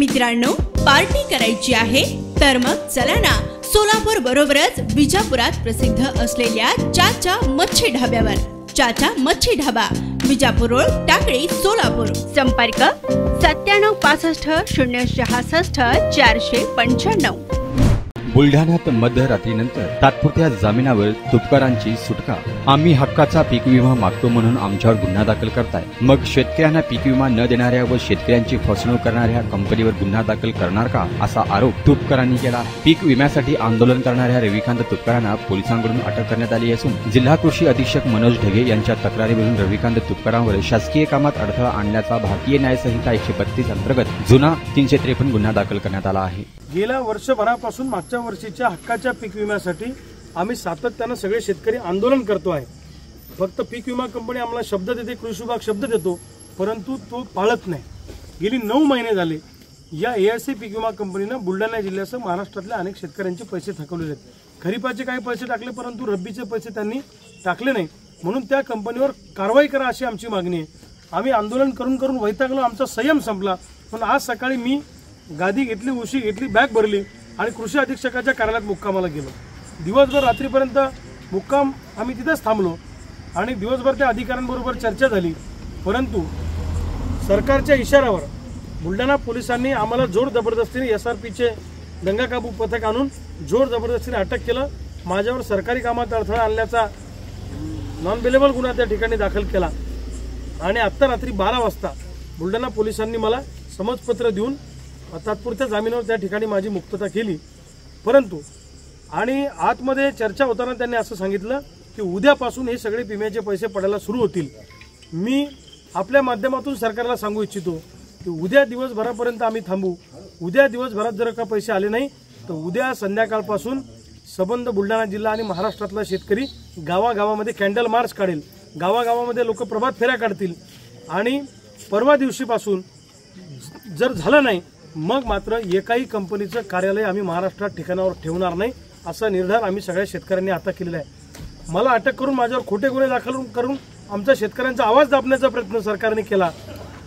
मित्रांनो, पार्टी करायची आहे तर मग चला ना, सोलापूर बरोबरच विजापुरात प्रसिद्ध असलेल्या चाचा मच्छी ढाब्यावर। चाचा मच्छी ढाबा, विजापूर रोड, टाकळी, सोलापूर। संपर्क 9765 066 495। बुलढाण्यात मध्यरात्रीनंतर तात्पुरत्या जामिनावर तुपकरांची सुटका। आम्ही हक्काचा पीक विमा मागतो म्हणून आमच्यावर गुन्हा दाखल करताय, मग शेतकऱ्यांना पीक विमा न देणाऱ्या व शेतकऱ्यांची फसवणूक करणाऱ्या कंपनीवर गुन्हा दाखल करणार का, असा आरोप तुपकरांनी केला। पीक विम्यासाठी आंदोलन करणाऱ्या रविकांत तुपकरांना पोलिसांकडून अटक करण्यात आली असून जिल्हा कृषी अधीक्षक मनोज ढगे यांच्या तक्रारीवरून रविकांत तुपकरांवर शासकीय कामात अडथळा आणल्याचा भारतीय न्याय संहिता 132 अंतर्गत जुना 353 गुन्हा दाखल करण्यात आला आहे। गेल्या वर्षभरापासून मागच्या वर्षीच्या हक्काच्या पीक विम्यासाठी आम्ही सातत्याने सगळे शेतकरी आंदोलन करतो आहे। फक्त पीक विमा कंपनी आम्हाला शब्द देते, कृषी विभाग शब्द देतो, परंतु तो पाळत नाही। गेली 9 महिने झाले या एआरसी पीक विमा कंपनीनं बुलढाणा जिल्ह्यासह महाराष्ट्रातल्या अनेक शेतकऱ्यांचे पैसे थकवले आहेत। खरीपाचे काही पैसे टाकले, परंतु रब्बीचे पैसे त्यांनी टाकले नाही, म्हणून त्या कंपनीवर कारवाई करा अशी आमची मागणी आहे। आम्ही आंदोलन करून करून वैतागलो, आमचा संयम संपला। पण आज सकाळी मी गादी घेतली, उशी घेतली, बॅग भरली आणि कृषी अधीक्षकाच्या कार्यालयात मुक्कामाला गेलो। दिवसभर रात्रीपर्यंत मुक्काम आम्ही तिथेच थांबलो आणि दिवसभर त्या अधिकाऱ्यांबरोबर चर्चा झाली, परंतु सरकारच्या इशाऱ्यावर बुलढाणा पोलिसांनी आम्हाला जोर जबरदस्तीने एसआरपीचे दंगाकाबू पथक आणून जोर जबरदस्तीने अटक केलं। माझ्यावर सरकारी कामात अडथळा आणल्याचा नॉन बेलेबल गुन्हा त्या ठिकाणी दाखल केला आणि आत्ता रात्री 12 वाजता बुलढाणा पोलिसांनी मला समजपत्र देऊन तात्पुरत्या जामिनावर त्या ठिकाणी माझी मुक्तता केली। परंतु आणि आतमध्ये चर्चा होताना त्यांनी असं सांगितलं की उद्यापासून हे सगळे विम्याचे पैसे पडायला सुरू होतील। मी आपल्या माध्यमातून सरकारला सांगू इच्छितो की उद्या दिवसभरापर्यंत आम्ही थांबू। उद्या दिवसभरात जर का पैसे आले नाही तर उद्या संध्याकाळपासून संबंध बुलढाणा जिल्हा आणि महाराष्ट्रातला शेतकरी गावागावामध्ये कॅन्डल मार्च काढेल, गावागावामध्ये लोक प्रभात फेऱ्या काढतील आणि परवा दिवशीपासून जर झालं नाही मग मात्र एकाही कंपनीचं कार्यालय आम्ही महाराष्ट्रात ठिकाणावर ठेवणार नाही, असा निर्धार आम्ही सगळ्या शेतकऱ्यांनी आता केलेला आहे। मला अटक करून माझ्यावर खोटे गुन्हे दाखल करून आमच्या शेतकऱ्यांचा आवाज दाबण्याचा प्रयत्न सरकारने केला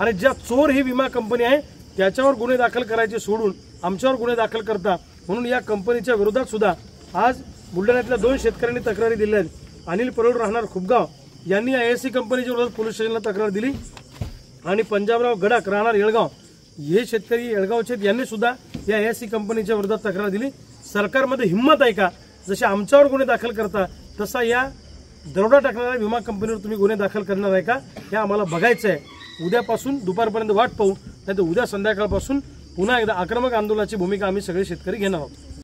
आणि ज्या चोर ही विमा कंपनी आहे त्याच्यावर गुन्हे दाखल करायचे सोडून आमच्यावर गुन्हे दाखल करता, म्हणून या कंपनीच्या विरोधात सुद्धा आज बुलढाण्यातल्या 2 शेतकऱ्यांनी तक्रारी दिल्या आहेत। अनिल परोळ राहणार खुपगाव यांनी एआरसी कंपनीच्या विरोधात पोलीस स्टेशनला तक्रार दिली आणि पंजाबराव गडाख राहणार येळगाव हे शेतकरी येळगावचे यांनी सुद्धा या एआरसी कंपनीच्या विरोधात तक्रार दिली। सरकारमध्ये हिम्मत आहे का, जसे आमच्यावर गुन्हे दाखल करता तसा या दरोडा टाकणाऱ्या विमा कंपनीवर तुम्ही गुन्हे दाखल करणार आहे का, हे आम्हाला बघायचं आहे। उद्यापासून दुपारपर्यंत वाट पाहू, नाही तर उद्या संध्याकाळपासून पुन्हा एकदा आक्रमक आंदोलनाची भूमिका आम्ही सगळे शेतकरी घेणार आहोत।